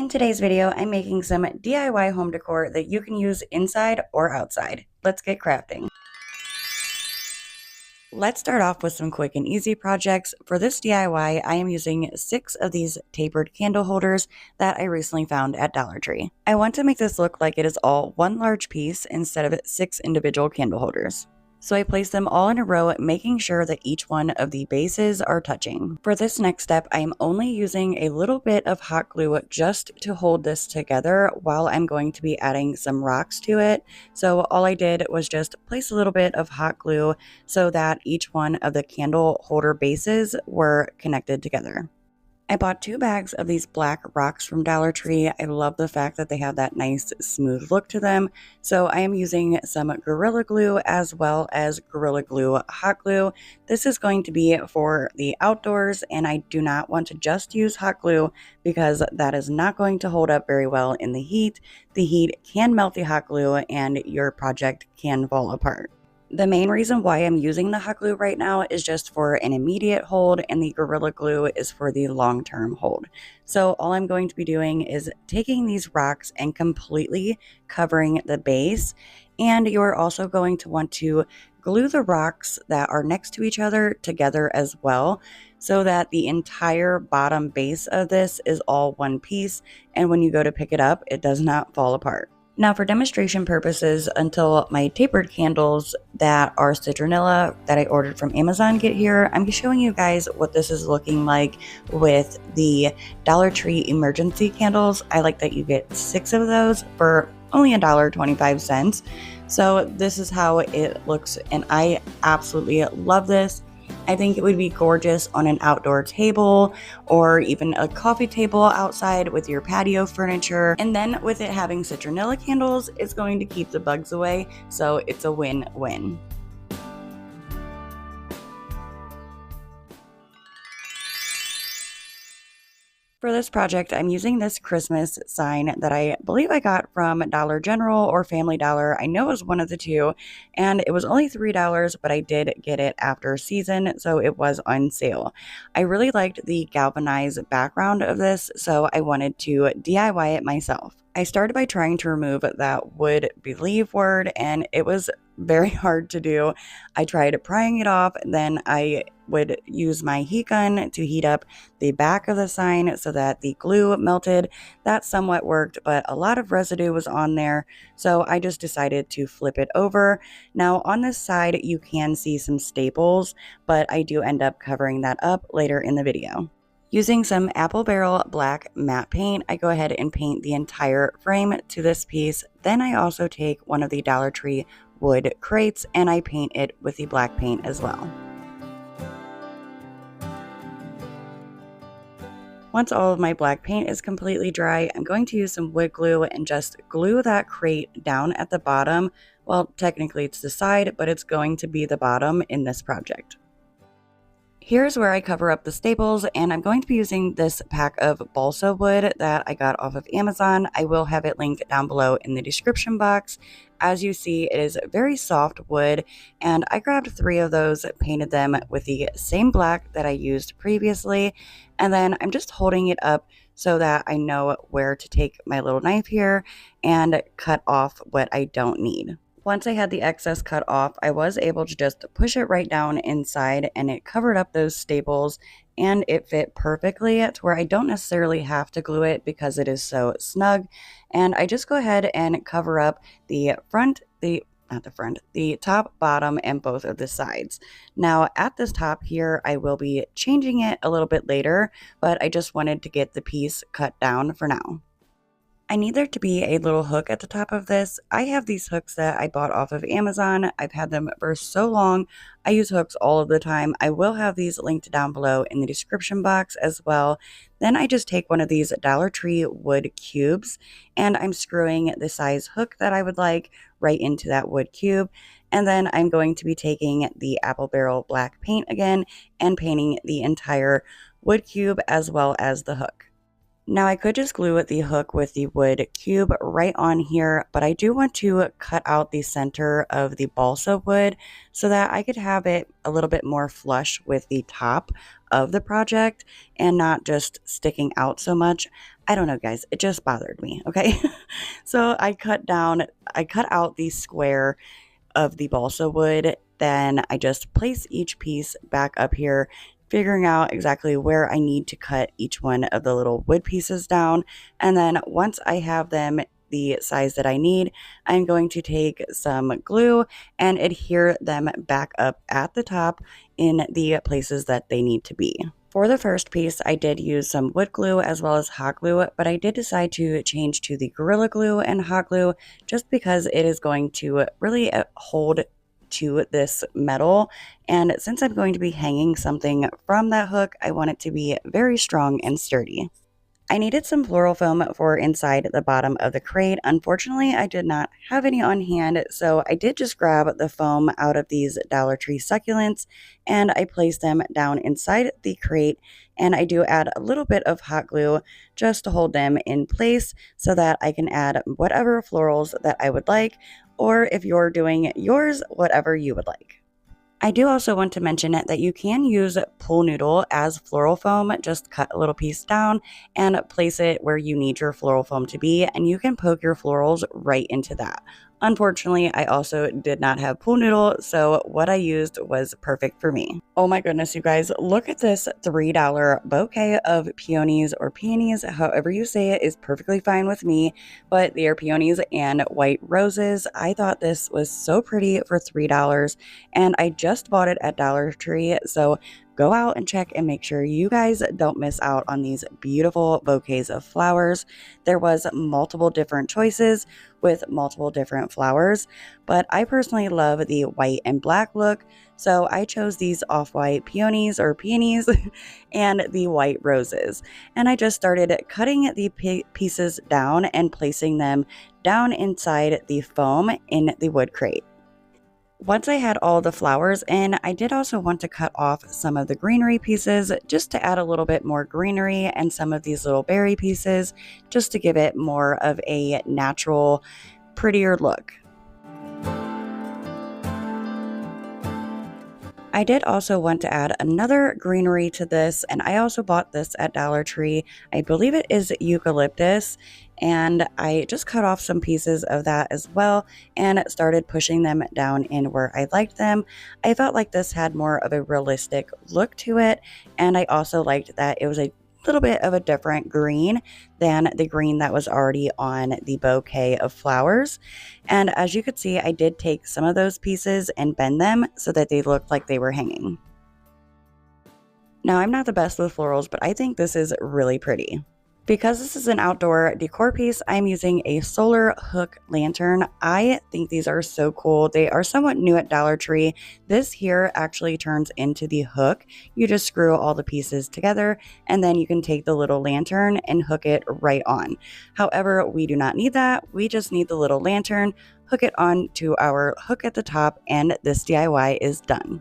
In today's video, I'm making some DIY home decor that you can use inside or outside. Let's get crafting. Let's start off with some quick and easy projects. For this DIY, I am using 6 of these tapered candle holders that I recently found at Dollar Tree. I want to make this look like it is all one large piece instead of 6 individual candle holders. So I place them all in a row, making sure that each one of the bases are touching. For this next step, I am only using a little bit of hot glue just to hold this together while I'm going to be adding some rocks to it. So all I did was just place a little bit of hot glue so that each one of the candle holder bases were connected together. I bought 2 bags of these black rocks from Dollar Tree. I love the fact that they have that nice smooth look to them. So I am using some Gorilla Glue as well as Gorilla Glue hot glue. This is going to be for the outdoors, and I do not want to just use hot glue because that is not going to hold up very well in the heat. The heat can melt the hot glue and your project can fall apart. The main reason why I'm using the hot glue right now is just for an immediate hold, and the Gorilla Glue is for the long-term hold. So all I'm going to be doing is taking these rocks and completely covering the base, and you're also going to want to glue the rocks that are next to each other together as well, so that the entire bottom base of this is all one piece, and when you go to pick it up, it does not fall apart. Now, for demonstration purposes, until my tapered candles that are citronella that I ordered from Amazon get here, I'm showing you guys what this is looking like with the Dollar Tree emergency candles. I like that you get 6 of those for only $1.25. So this is how it looks, and I absolutely love this. I think it would be gorgeous on an outdoor table or even a coffee table outside with your patio furniture. And then with it having citronella candles, it's going to keep the bugs away, so it's a win-win. For this project, I'm using this Christmas sign that I believe I got from Dollar General or Family Dollar. I know it was one of the two, and it was only $3, but I did get it after season, so it was on sale. I really liked the galvanized background of this, so I wanted to DIY it myself. I started by trying to remove that would believe word, and it was very hard to do. I tried prying it off, then I would use my heat gun to heat up the back of the sign so that the glue melted. That somewhat worked, but a lot of residue was on there, so I just decided to flip it over. Now on this side you can see some staples, but I do end up covering that up later in the video. Using some Apple Barrel black matte paint, I go ahead and paint the entire frame to this piece. Then I also take one of the Dollar Tree wood crates and I paint it with the black paint as well. Once all of my black paint is completely dry, I'm going to use some wood glue and just glue that crate down at the bottom. Well, technically it's the side, but it's going to be the bottom in this project. Here's where I cover up the staples, and I'm going to be using this pack of balsa wood that I got off of Amazon. I will have it linked down below in the description box. As you see, it is very soft wood, and I grabbed 3 of those, painted them with the same black that I used previously, and then I'm just holding it up so that I know where to take my little knife here and cut off what I don't need. Once I had the excess cut off, I was able to just push it right down inside, and it covered up those staples, and it fit perfectly to where I don't necessarily have to glue it because it is so snug. And I just go ahead and cover up the top, bottom, and both of the sides. Now at this top here, I will be changing it a little bit later, but I just wanted to get the piece cut down for now. I need there to be a little hook at the top of this. I have these hooks that I bought off of Amazon. I've had them for so long. I use hooks all of the time. I will have these linked down below in the description box as well. Then I just take one of these Dollar Tree wood cubes and I'm screwing the size hook that I would like right into that wood cube. And then I'm going to be taking the Apple Barrel black paint again and painting the entire wood cube as well as the hook. Now I could just glue the hook with the wood cube right on here, but I do want to cut out the center of the balsa wood so that I could have it a little bit more flush with the top of the project and not just sticking out so much. I don't know, guys, it just bothered me, okay? So I cut out the square of the balsa wood. Then I just place each piece back up here, figuring out exactly where I need to cut each one of the little wood pieces down. And then once I have them the size that I need, I'm going to take some glue and adhere them back up at the top in the places that they need to be. For the first piece, I did use some wood glue as well as hot glue, but I did decide to change to the Gorilla Glue and hot glue just because it is going to really hold to this metal. And since I'm going to be hanging something from that hook, I want it to be very strong and sturdy. I needed some floral foam for inside the bottom of the crate. Unfortunately, I did not have any on hand, so I did just grab the foam out of these Dollar Tree succulents and I placed them down inside the crate, and I do add a little bit of hot glue just to hold them in place so that I can add whatever florals that I would like, or if you're doing yours, whatever you would like. I do also want to mention that you can use pool noodle as floral foam. Just cut a little piece down and place it where you need your floral foam to be, and you can poke your florals right into that. Unfortunately, I also did not have pool noodle, so what I used was perfect for me. Oh my goodness, you guys, look at this $3 bouquet of peonies or peonies, however you say it is perfectly fine with me, but they are peonies and white roses. I thought this was so pretty for $3, and I just bought it at Dollar Tree, so go out and check and make sure you guys don't miss out on these beautiful bouquets of flowers. There was multiple different choices with multiple different flowers, but I personally love the white and black look, so I chose these off-white peonies or peonies and the white roses. And I just started cutting the pieces down and placing them down inside the foam in the wood crate. Once I had all the flowers in, I did also want to cut off some of the greenery pieces just to add a little bit more greenery, and some of these little berry pieces just to give it more of a natural, prettier look. I did also want to add another greenery to this, and I also bought this at Dollar Tree. I believe it is eucalyptus, and I just cut off some pieces of that as well and started pushing them down in where I liked them. I felt like this had more of a realistic look to it, and I also liked that it was a little bit of a different green than the green that was already on the bouquet of flowers. And as you could see, I did take some of those pieces and bend them so that they looked like they were hanging. Now, I'm not the best with florals, but I think this is really pretty. Because this is an outdoor decor piece, I'm using a solar hook lantern. I think these are so cool. They are somewhat new at Dollar Tree. This here actually turns into the hook. You just screw all the pieces together, and then you can take the little lantern and hook it right on. However, we do not need that. We just need the little lantern, hook it on to our hook at the top, and this DIY is done.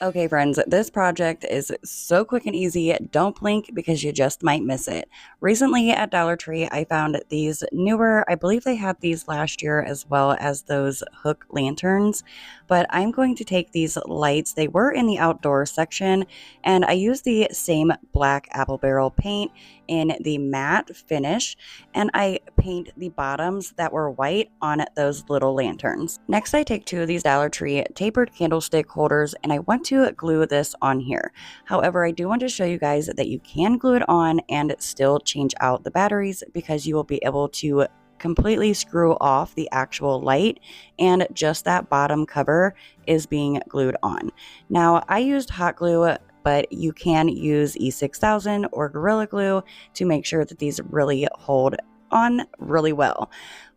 Okay, friends, this project is so quick and easy. Don't blink because you just might miss it. Recently at Dollar Tree, I found these newer, I believe they had these last year as well as those hook lanterns, but I'm going to take these lights. They were in the outdoor section, and I used the same black apple barrel paint in the matte finish, and I paint the bottoms that were white on those little lanterns. Next, I take two of these Dollar Tree tapered candlestick holders, and I want to glue this on here. However, I do want to show you guys that you can glue it on and still change out the batteries, because you will be able to completely screw off the actual light, and just that bottom cover is being glued on. Now, I used hot glue, but you can use E6000 or Gorilla Glue to make sure that these really hold on really well.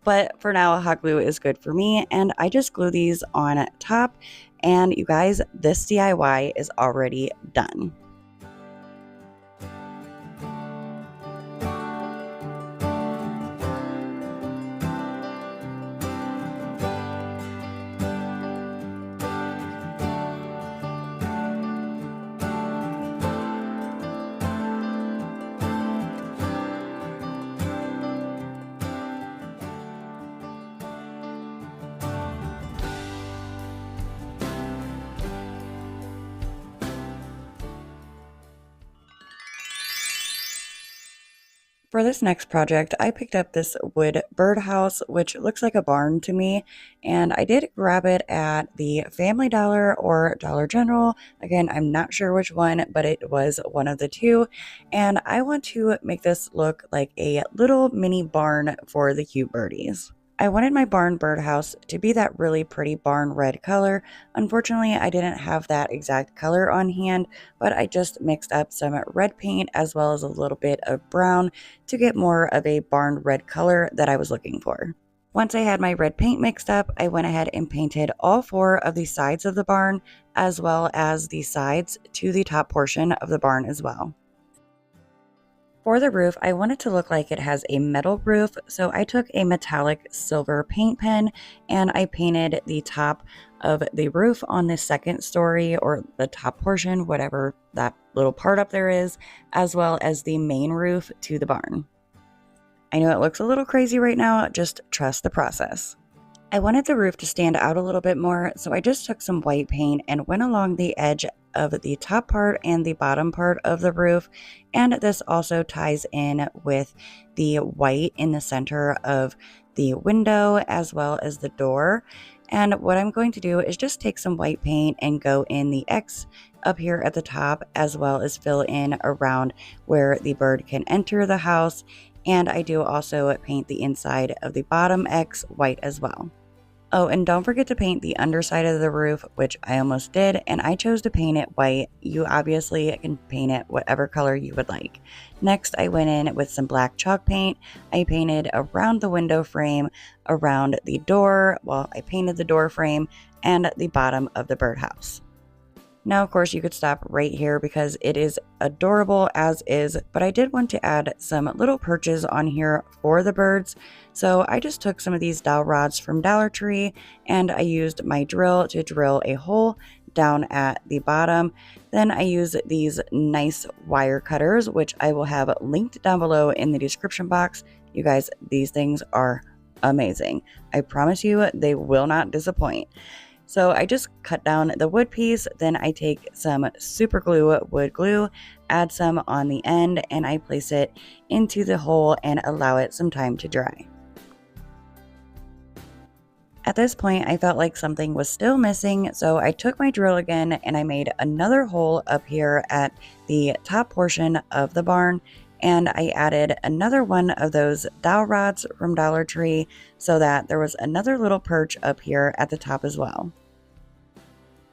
But for now, hot glue is good for me, and I just glue these on top. And you guys, this DIY is already done. For this next project, I picked up this wood birdhouse, which looks like a barn to me, and I did grab it at the Family Dollar or Dollar General. Again, I'm not sure which one, but it was one of the two, and I want to make this look like a little mini barn for the cute birdies. I wanted my barn birdhouse to be that really pretty barn red color. Unfortunately, I didn't have that exact color on hand, but I just mixed up some red paint as well as a little bit of brown to get more of a barn red color that I was looking for. Once I had my red paint mixed up, I went ahead and painted all 4 of the sides of the barn as well as the sides to the top portion of the barn as well. For the roof, I want it to look like it has a metal roof, so I took a metallic silver paint pen and I painted the top of the roof on the second story, or the top portion, whatever that little part up there is, as well as the main roof to the barn. I know it looks a little crazy right now, just trust the process. I wanted the roof to stand out a little bit more, so I just took some white paint and went along the edge of the top part and the bottom part of the roof, and this also ties in with the white in the center of the window as well as the door. And what I'm going to do is just take some white paint and go in the X up here at the top, as well as fill in around where the bird can enter the house. And I do also paint the inside of the bottom X white as well. Oh, and don't forget to paint the underside of the roof, which I almost did, and I chose to paint it white. You obviously can paint it whatever color you would like. Next, I went in with some black chalk paint. I painted around the window frame, around the door, well, I painted the door frame, and the bottom of the birdhouse. Now, of course, you could stop right here because it is adorable as is, but I did want to add some little perches on here for the birds. So I just took some of these dowel rods from Dollar Tree and I used my drill to drill a hole down at the bottom. Then I use these nice wire cutters, which I will have linked down below in the description box. You guys, these things are amazing. I promise you, they will not disappoint. So I just cut down the wood piece, then I take some super glue, wood glue, add some on the end, and I place it into the hole and allow it some time to dry. At this point, I felt like something was still missing, so I took my drill again and I made another hole up here at the top portion of the barn, and I added another one of those dowel rods from Dollar Tree so that there was another little perch up here at the top as well.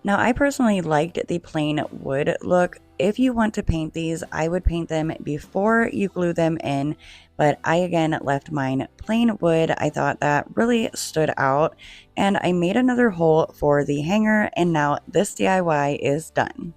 Now, I personally liked the plain wood look. If you want to paint these, I would paint them before you glue them in, but I again left mine plain wood. I thought that really stood out, and I made another hole for the hanger, and now this DIY is done.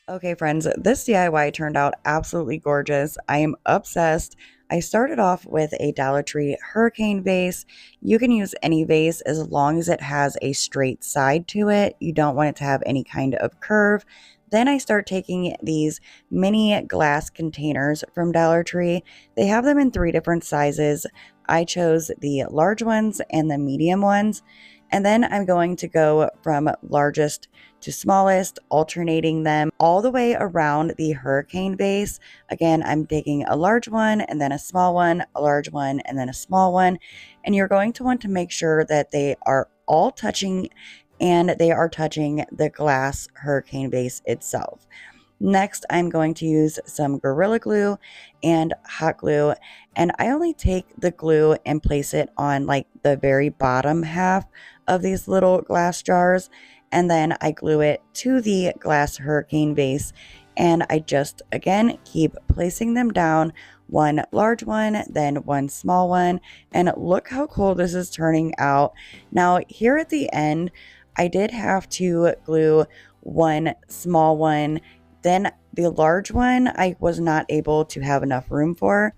Okay, friends, this DIY turned out absolutely gorgeous. I am obsessed. I started off with a Dollar Tree hurricane vase. You can use any vase as long as it has a straight side to it. You don't want it to have any kind of curve. Then I start taking these mini glass containers from Dollar Tree. They have them in 3 different sizes. I chose the large ones and the medium ones. And then I'm going to go from largest to smallest, alternating them all the way around the hurricane base. Again, I'm taking a large one and then a small one, a large one, and then a small one. And you're going to want to make sure that they are all touching and they are touching the glass hurricane base itself. Next, I'm going to use some Gorilla Glue and hot glue, and I only take the glue and place it on like the very bottom half of these little glass jars, and then I glue it to the glass hurricane base, and I just, again, keep placing them down, one large one, then one small one, and look how cool this is turning out. Now, here at the end, I did have to glue one small one. Then the large one, I was not able to have enough room for.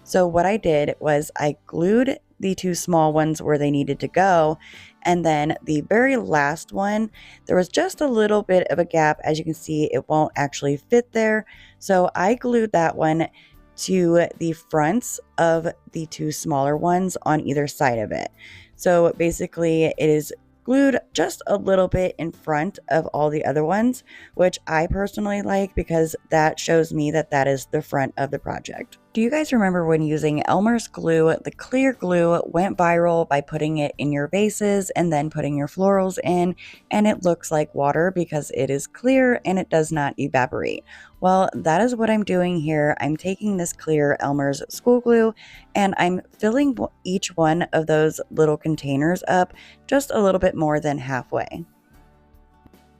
So what I did was I glued the two small ones where they needed to go. And then the very last one, there was just a little bit of a gap. As you can see, it won't actually fit there. So I glued that one to the fronts of the two smaller ones on either side of it. So basically it is glued just a little bit in front of all the other ones, which I personally like because that shows me that that is the front of the project. Do you guys remember when using Elmer's glue, the clear glue went viral by putting it in your vases and then putting your florals in, and it looks like water because it is clear and it does not evaporate? Well, that is what I'm doing here. I'm taking this clear Elmer's school glue and I'm filling each one of those little containers up just a little bit more than halfway.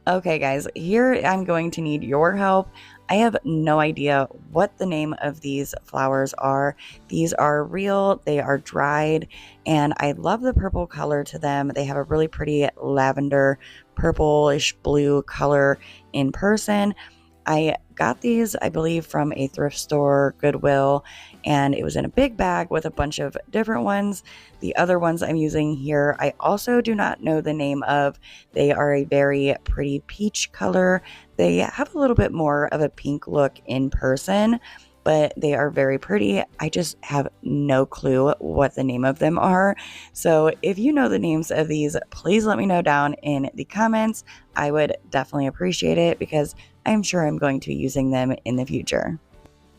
Okay guys, here I'm going to need your help. I have no idea what the name of these flowers are. These are real, they are dried, and I love the purple color to them. They have a really pretty lavender, purplish blue color in person. I got these, I believe, from a thrift store, Goodwill, and it was in a big bag with a bunch of different ones. The other ones I'm using here, I also do not know the name of. They are a very pretty peach color. They have a little bit more of a pink look in person, but they are very pretty. I just have no clue what the name of them are. So if you know the names of these, please let me know down in the comments. I would definitely appreciate it because I'm sure I'm going to be using them in the future.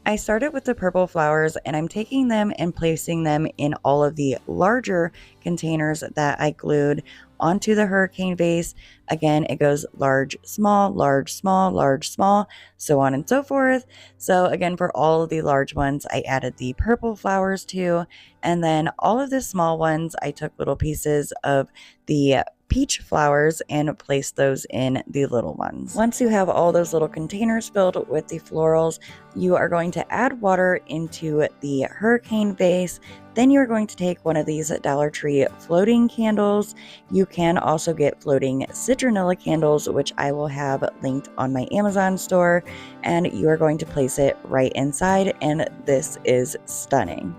I started with the purple flowers and I'm taking them and placing them in all of the larger containers that I glued onto the hurricane vase. Again, it goes large, small, large, small, large, small, so on and so forth. So again, for all of the large ones, I added the purple flowers to, and then all of the small ones, I took little pieces of the peach flowers and place those in the little ones. Once you have all those little containers filled with the florals, you are going to add water into the hurricane vase. Then you're going to take one of these Dollar Tree floating candles. You can also get floating citronella candles, which I will have linked on my Amazon store, and you are going to place it right inside, and this is stunning.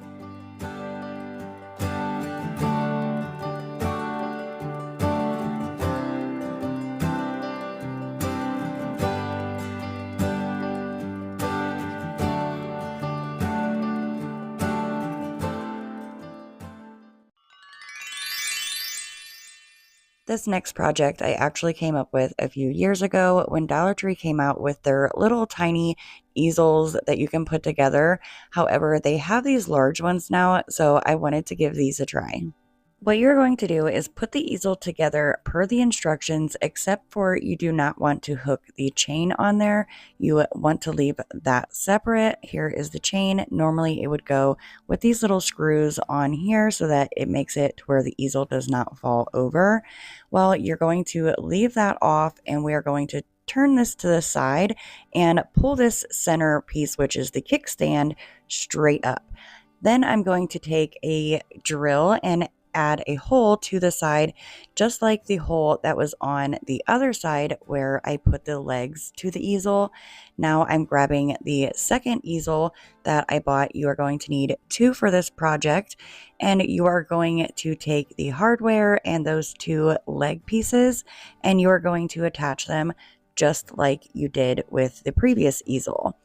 This next project I actually came up with a few years ago when Dollar Tree came out with their little tiny easels that you can put together. However, they have these large ones now, so I wanted to give these a try. What you're going to do is put the easel together per the instructions, except for you do not want to hook the chain on there. You want to leave that separate. Here is the chain. Normally it would go with these little screws on here so that it makes it to where the easel does not fall over. Well, you're going to leave that off and we are going to turn this to the side and pull this center piece, which is the kickstand, straight up. Then I'm going to take a drill and add a hole to the side, just like the hole that was on the other side where I put the legs to the easel. Now I'm grabbing the second easel that I bought. You are going to need 2 for this project, and you are going to take the hardware and those 2 leg pieces, and you are going to attach them just like you did with the previous easel.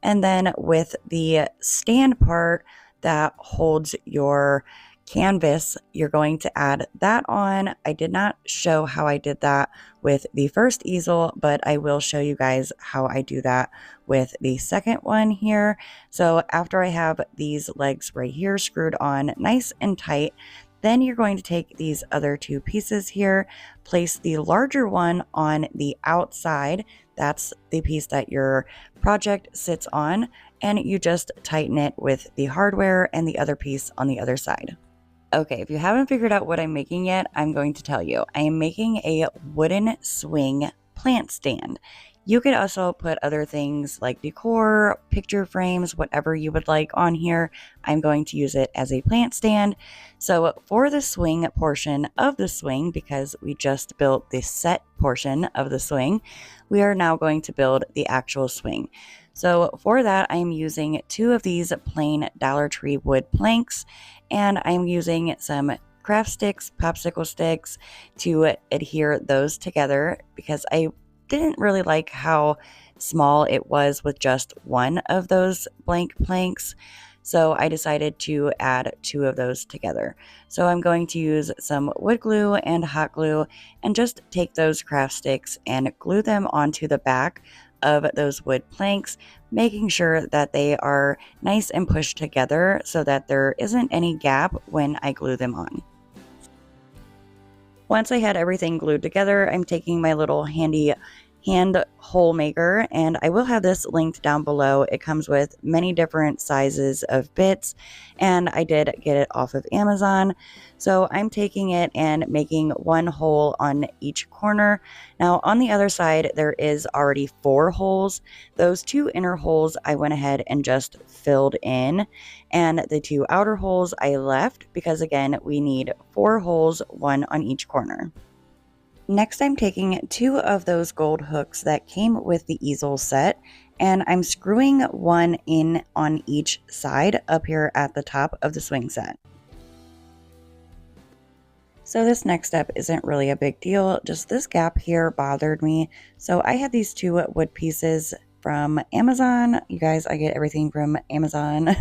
And then with the stand part that holds your canvas, you're going to add that on. I did not show how I did that with the first easel, but I will show you guys how I do that with the second one here. So after I have these legs right here screwed on nice and tight, then you're going to take these other two pieces here, place the larger one on the outside. That's the piece that your project sits on, and you just tighten it with the hardware and the other piece on the other side. Okay, if you haven't figured out what I'm making yet, I'm going to tell you. I am making a wooden swing plant stand. You could also put other things like decor, picture frames, whatever you would like on here. I'm going to use it as a plant stand. So for the swing portion of the swing, because we just built the set portion of the swing, we are now going to build the actual swing. So for that, I'm using 2 of these plain Dollar Tree wood planks, and I'm using some craft sticks, popsicle sticks, to adhere those together because I didn't really like how small it was with just one of those blank planks. So I decided to add 2 of those together. So I'm going to use some wood glue and hot glue and just take those craft sticks and glue them onto the back of those wood planks, making sure that they are nice and pushed together so that there isn't any gap when I glue them on. Once I had everything glued together, I'm taking my little handy hand hole maker, and I will have this linked down below. It comes with many different sizes of bits, and I did get it off of Amazon. So I'm taking it and making 1 hole on each corner. Now on the other side, there is already 4 holes. Those 2 inner holes I went ahead and just filled in, and the 2 outer holes I left because again, we need 4 holes, 1 on each corner. Next, I'm taking 2 of those gold hooks that came with the easel set, and I'm screwing 1 in on each side up here at the top of the swing set. So this next step isn't really a big deal, just this gap here bothered me. So I had these 2 wood pieces from Amazon. You guys, I get everything from Amazon.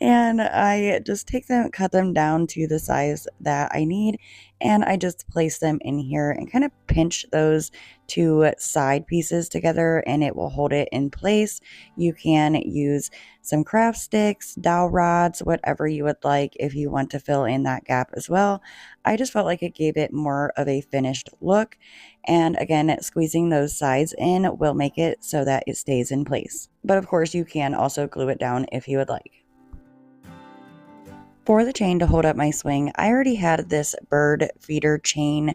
And I just take them, cut them down to the size that I need, and I just place them in here and kind of pinch those 2 side pieces together, and it will hold it in place. You can use some craft sticks, dowel rods, whatever you would like if you want to fill in that gap as well. I just felt like it gave it more of a finished look, and again, squeezing those sides in will make it so that it stays in place. But of course, you can also glue it down if you would like. For the chain to hold up my swing, I already had this bird feeder chain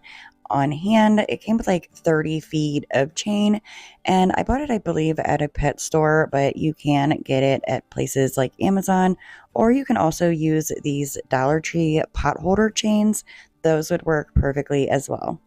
on hand. It came with like 30 feet of chain, and I bought it, I believe, at a pet store, but you can get it at places like Amazon, or you can also use these Dollar Tree pot holder chains. Those would work perfectly as well.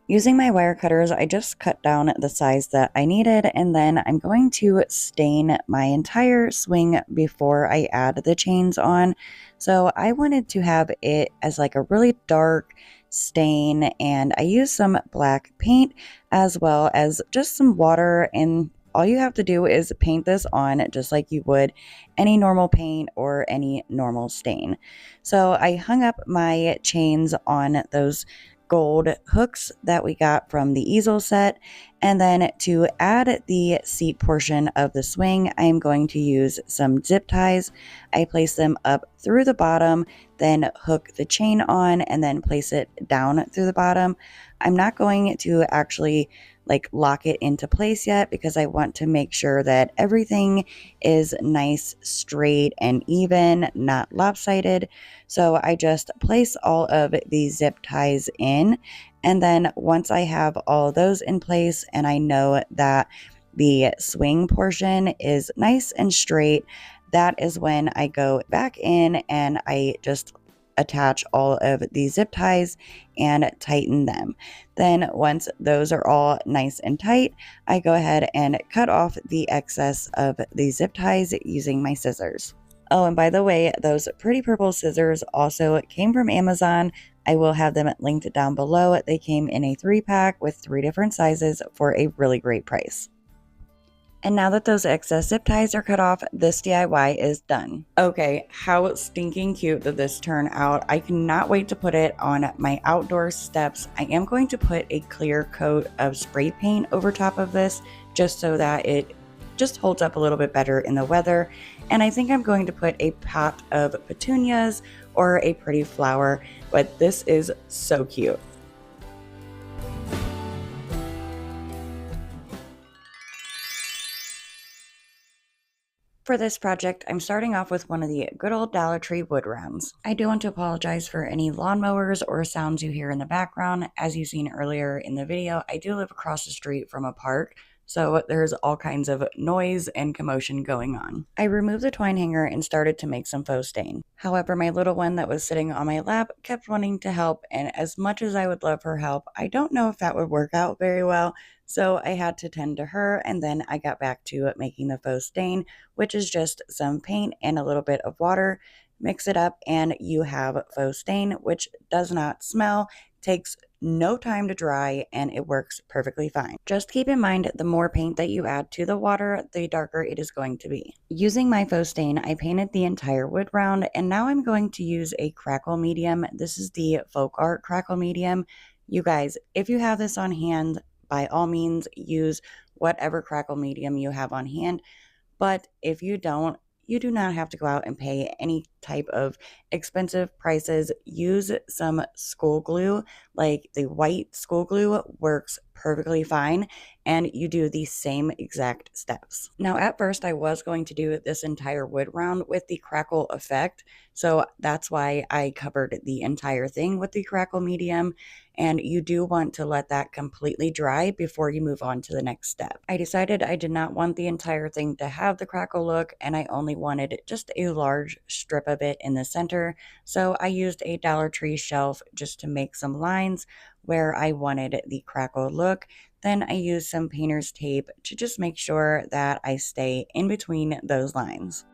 Using my wire cutters, I just cut down the size that I needed, and then I'm going to stain my entire swing before I add the chains on. So I wanted to have it as like a really dark stain, and I used some black paint as well as just some water, and all you have to do is paint this on just like you would any normal paint or any normal stain. So I hung up my chains on those gold hooks that we got from the easel set, and then to add the seat portion of the swing, I am going to use some zip ties. I place them up through the bottom, then hook the chain on, and then place it down through the bottom. I'm not going to actually like lock it into place yet because I want to make sure that everything is nice, straight, and even, not lopsided. So I just place all of these zip ties in, and then once I have all of those in place and I know that the swing portion is nice and straight, that is when I go back in and I just attach all of these zip ties and tighten them. Then once those are all nice and tight, I go ahead and cut off the excess of the zip ties using my scissors. Oh, and by the way, those pretty purple scissors also came from Amazon. I will have them linked down below. They came in a 3-pack with 3 different sizes for a really great price. And now that those excess zip ties are cut off, this DIY is done. Okay, how stinking cute did this turn out? I cannot wait to put it on my outdoor steps. I am going to put a clear coat of spray paint over top of this just so that it just holds up a little bit better in the weather. And I think I'm going to put a pot of petunias or a pretty flower, but this is so cute. For this project, I'm starting off with one of the good old Dollar Tree wood rounds. I do want to apologize for any lawnmowers or sounds you hear in the background. As you've seen earlier in the video, I do live across the street from a park, so there's all kinds of noise and commotion going on. I removed the twine hanger and started to make some faux stain. However, my little one that was sitting on my lap kept wanting to help, and as much as I would love her help, I don't know if that would work out very well, so I had to tend to her, and then I got back to making the faux stain, which is just some paint and a little bit of water. Mix it up and you have faux stain, which does not smell, takes no time to dry, and it works perfectly fine. Just keep in mind, the more paint that you add to the water, the darker it is going to be. Using my faux stain, I painted the entire wood round, and now I'm going to use a crackle medium. This is the Folk Art crackle medium. You guys, if you have this on hand, by all means, use whatever crackle medium you have on hand. But if you don't, you do not have to go out and pay any type of expensive prices. Use some school glue, like the white school glue works perfectly fine, and you do the same exact steps. Now, at first, I was going to do this entire wood round with the crackle effect, so that's why I covered the entire thing with the crackle medium, and you do want to let that completely dry before you move on to the next step. I decided I did not want the entire thing to have the crackle look, and I only wanted just a large strip of it in the center, so I used a Dollar Tree shelf just to make some lines where I wanted the crackle look. Then I used some painter's tape to just make sure that I stay in between those lines.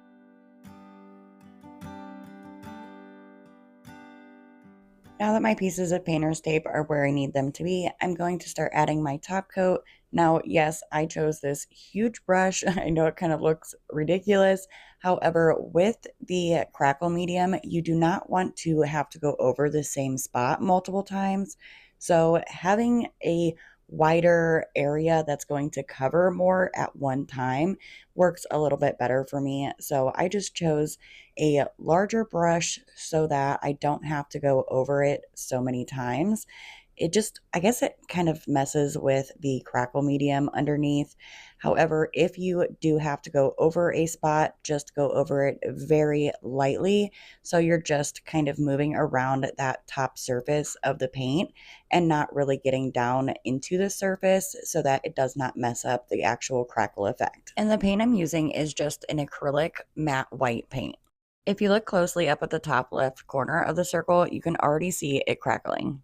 Now that my pieces of painter's tape are where I need them to be, I'm going to start adding my top coat. Now, yes, I chose this huge brush. I know it kind of looks ridiculous. However, with the crackle medium, you do not want to have to go over the same spot multiple times. So having a wider area that's going to cover more at one time works a little bit better for me. So I just chose a larger brush so that I don't have to go over it so many times. It just, I guess it kind of messes with the crackle medium underneath. However, if you do have to go over a spot, just go over it very lightly. So you're just kind of moving around that top surface of the paint and not really getting down into the surface so that it does not mess up the actual crackle effect. And the paint I'm using is just an acrylic matte white paint. If you look closely up at the top left corner of the circle, you can already see it crackling.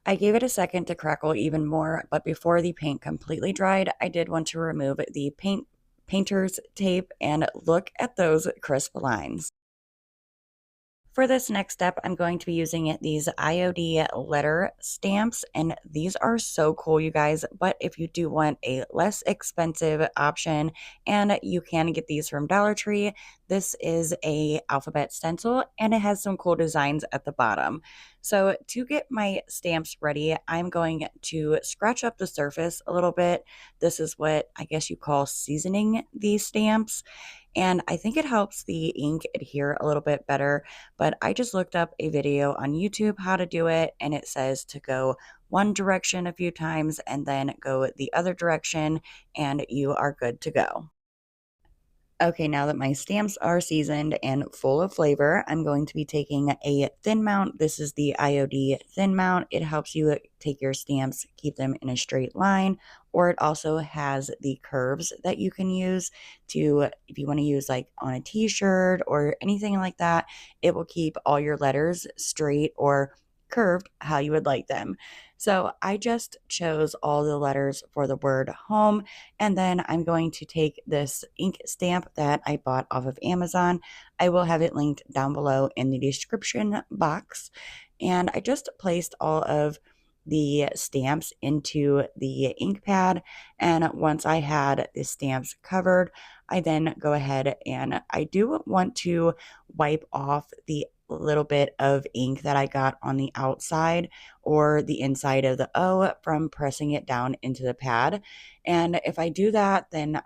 I gave it a second to crackle even more, but before the paint completely dried, I did want to remove the painter's tape and look at those crisp lines. For this next step, I'm going to be using these IOD letter stamps, and these are so cool, you guys. But if you do want a less expensive option, and you can get these from Dollar Tree, this is a alphabet stencil, and it has some cool designs at the bottom. So to get my stamps ready, I'm going to scratch up the surface a little bit. This is what I guess you call seasoning these stamps. And I think it helps the ink adhere a little bit better, but I just looked up a video on YouTube how to do it, and it says to go one direction a few times and then go the other direction, and you are good to go. Okay, now that my stamps are seasoned and full of flavor, I'm going to be taking a thin mount. This is the IOD thin mount. It helps you take your stamps, keep them in a straight line, or it also has the curves that you can use to, if you want to use like on a t-shirt or anything like that, it will keep all your letters straight or curved how you would like them. So I just chose all the letters for the word home, and then I'm going to take this ink stamp that I bought off of Amazon. I will have it linked down below in the description box. And I just placed all of the stamps into the ink pad. And once I had the stamps covered, I then go ahead and I do want to wipe off the little bit of ink that I got on the outside or the inside of the O from pressing it down into the pad. And if I do that, then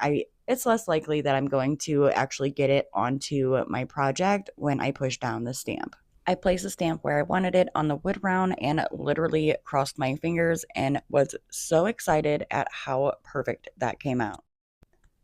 it's less likely that I'm going to actually get it onto my project when I push down the stamp. I placed the stamp where I wanted it on the wood round and literally crossed my fingers and was so excited at how perfect that came out.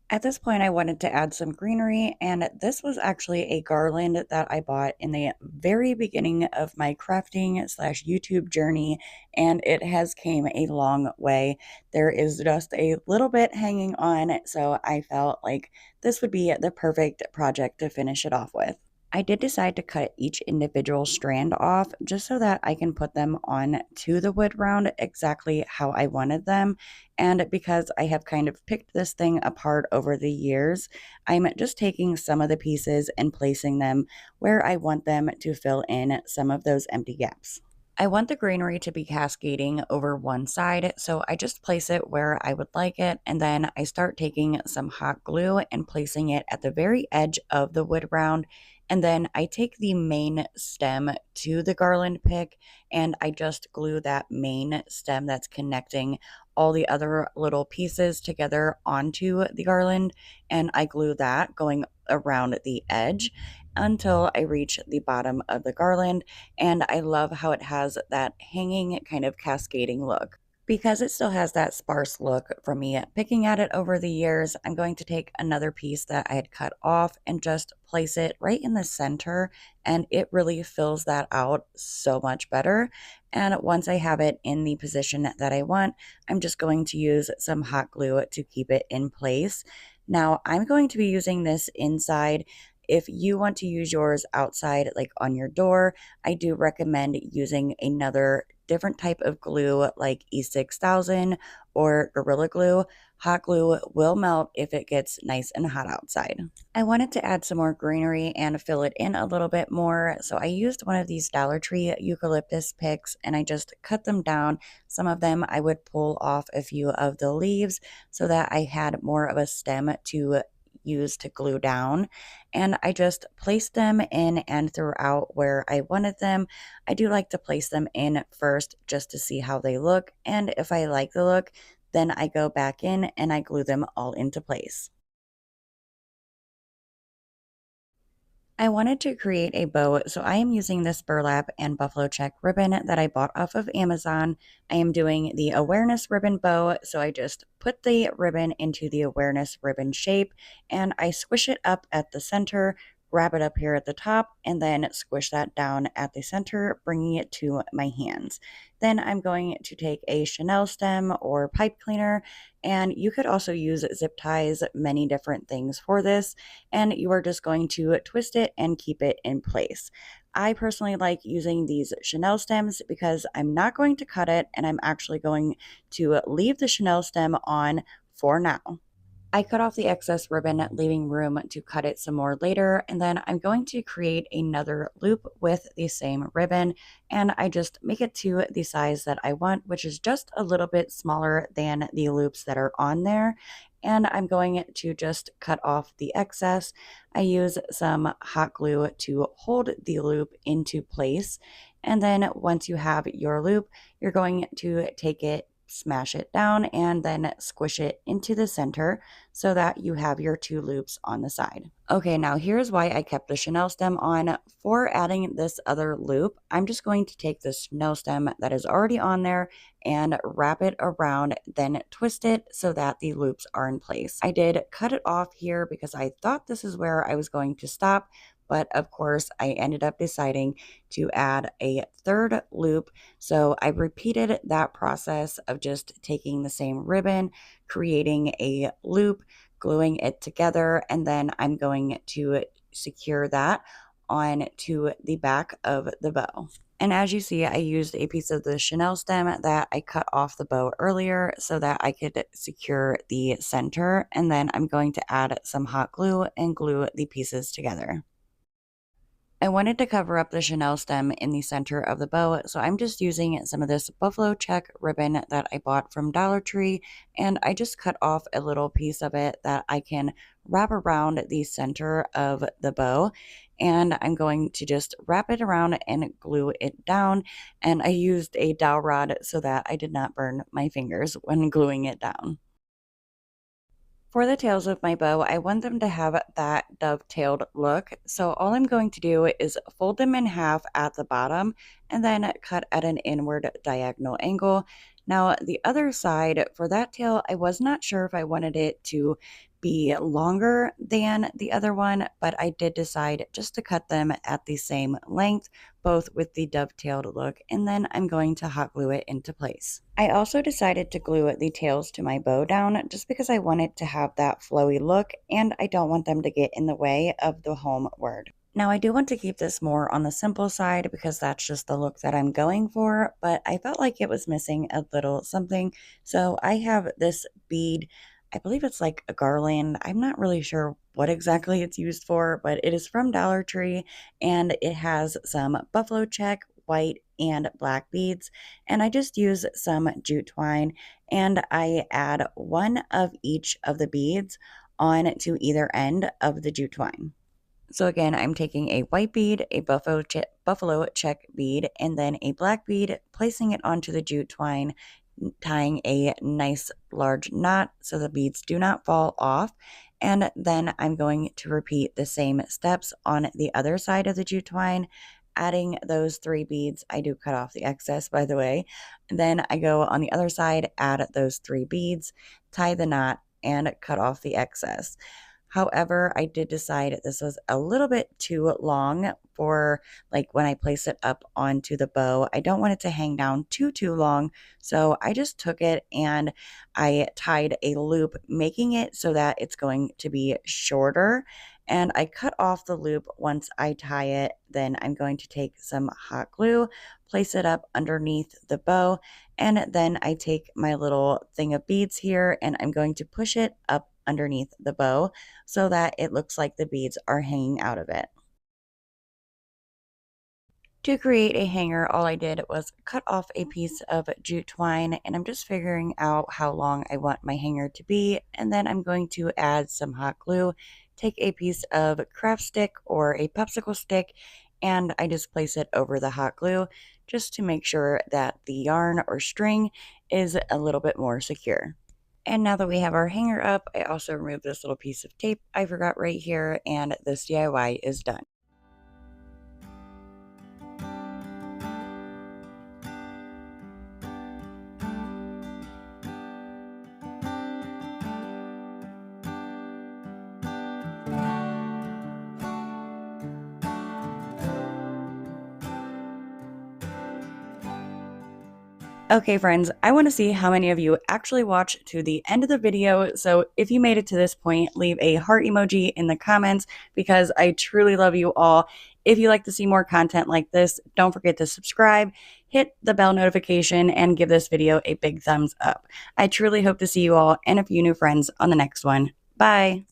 At this point, I wanted to add some greenery, and this was actually a garland that I bought in the very beginning of my crafting slash YouTube journey, and it has came a long way. There is just a little bit hanging on, so I felt like this would be the perfect project to finish it off with. I did decide to cut each individual strand off just so that I can put them on to the wood round exactly how I wanted them. And because I have kind of picked this thing apart over the years, I'm just taking some of the pieces and placing them where I want them to fill in some of those empty gaps. I want the greenery to be cascading over one side, so I just place it where I would like it, and then I start taking some hot glue and placing it at the very edge of the wood round, and then I take the main stem to the garland pick, and I just glue that main stem that's connecting all the other little pieces together onto the garland, and I glue that going around the edge until I reach the bottom of the garland, and I love how it has that hanging kind of cascading look. Because it still has that sparse look from me picking at it over the years, I'm going to take another piece that I had cut off and just place it right in the center, and it really fills that out so much better. And once I have it in the position that I want, I'm just going to use some hot glue to keep it in place. Now, I'm going to be using this inside. If you want to use yours outside, like on your door, I do recommend using another different type of glue like E6000 or Gorilla Glue. Hot glue will melt if it gets nice and hot outside. I wanted to add some more greenery and fill it in a little bit more, so I used one of these Dollar Tree eucalyptus picks and I just cut them down. Some of them I would pull off a few of the leaves so that I had more of a stem to use to glue down, and I just placed them in and throughout where I wanted them. I do like to place them in first just to see how they look, and if I like the look, then I go back in and I glue them all into place. I wanted to create a bow, so I am using this burlap and buffalo check ribbon that I bought off of Amazon. I am doing the awareness ribbon bow, so I just put the ribbon into the awareness ribbon shape and I squish it up at the center, wrap it up here at the top, and then squish that down at the center, bringing it to my hands. Then I'm going to take a Chanel stem or pipe cleaner, and you could also use zip ties, many different things for this, and you are just going to twist it and keep it in place. I personally like using these Chanel stems because I'm not going to cut it and I'm actually going to leave the Chanel stem on for now. I cut off the excess ribbon, leaving room to cut it some more later, and then I'm going to create another loop with the same ribbon, and I just make it to the size that I want, which is just a little bit smaller than the loops that are on there, and I'm going to just cut off the excess. I use some hot glue to hold the loop into place, and then once you have your loop, you're going to take it, smash it down, and then squish it into the center so that you have your two loops on the side. Okay, now here's why I kept the Chanel stem on. For adding this other loop, I'm just going to take the Chanel stem that is already on there and wrap it around, then twist it so that the loops are in place. I did cut it off here because I thought this is where I was going to stop, but of course I ended up deciding to add a third loop. So I repeated that process of just taking the same ribbon, creating a loop, gluing it together, and then I'm going to secure that on to the back of the bow. And as you see, I used a piece of the Chanel stem that I cut off the bow earlier so that I could secure the center, and then I'm going to add some hot glue and glue the pieces together. I wanted to cover up the Chanel stem in the center of the bow, so I'm just using some of this buffalo check ribbon that I bought from Dollar Tree, and I just cut off a little piece of it that I can wrap around the center of the bow, and I'm going to just wrap it around and glue it down, and I used a dowel rod so that I did not burn my fingers when gluing it down. For the tails of my bow, I want them to have that dovetailed look. So all I'm going to do is fold them in half at the bottom and then cut at an inward diagonal angle. Now, the other side for that tail, I was not sure if I wanted it to be longer than the other one, but I did decide just to cut them at the same length, both with the dovetailed look, and then I'm going to hot glue it into place. I also decided to glue the tails to my bow down just because I want it to have that flowy look and I don't want them to get in the way of the home word. Now, I do want to keep this more on the simple side because that's just the look that I'm going for, but I felt like it was missing a little something. So I have this bead. I believe it's like a garland. I'm not really sure what exactly it's used for, but it is from Dollar Tree and it has some buffalo check, white, and black beads. And I just use some jute twine and I add one of each of the beads on to either end of the jute twine. So again, I'm taking a white bead, a buffalo check bead, and then a black bead, placing it onto the jute twine, tying a nice large knot so the beads do not fall off. And then I'm going to repeat the same steps on the other side of the jute twine, adding those 3 beads. I do cut off the excess, by the way. Then I go on the other side, add those 3 beads, tie the knot, and cut off the excess. However, I did decide this was a little bit too long for like when I place it up onto the bow. I don't want it to hang down too long. So I just took it and I tied a loop, making it so that it's going to be shorter. And I cut off the loop once I tie it. Then I'm going to take some hot glue, place it up underneath the bow, and then I take my little thing of beads here and I'm going to push it up underneath the bow so that it looks like the beads are hanging out of it. To create a hanger, all I did was cut off a piece of jute twine and I'm just figuring out how long I want my hanger to be. And then I'm going to add some hot glue, take a piece of craft stick or a popsicle stick, and I just place it over the hot glue just to make sure that the yarn or string is a little bit more secure. And now that we have our hanger up, I also removed this little piece of tape I forgot right here, and this DIY is done. Okay, friends, I want to see how many of you actually watched to the end of the video. So if you made it to this point, leave a heart emoji in the comments because I truly love you all. If you like to see more content like this, don't forget to subscribe, hit the bell notification, and give this video a big thumbs up. I truly hope to see you all and a few new friends on the next one. Bye.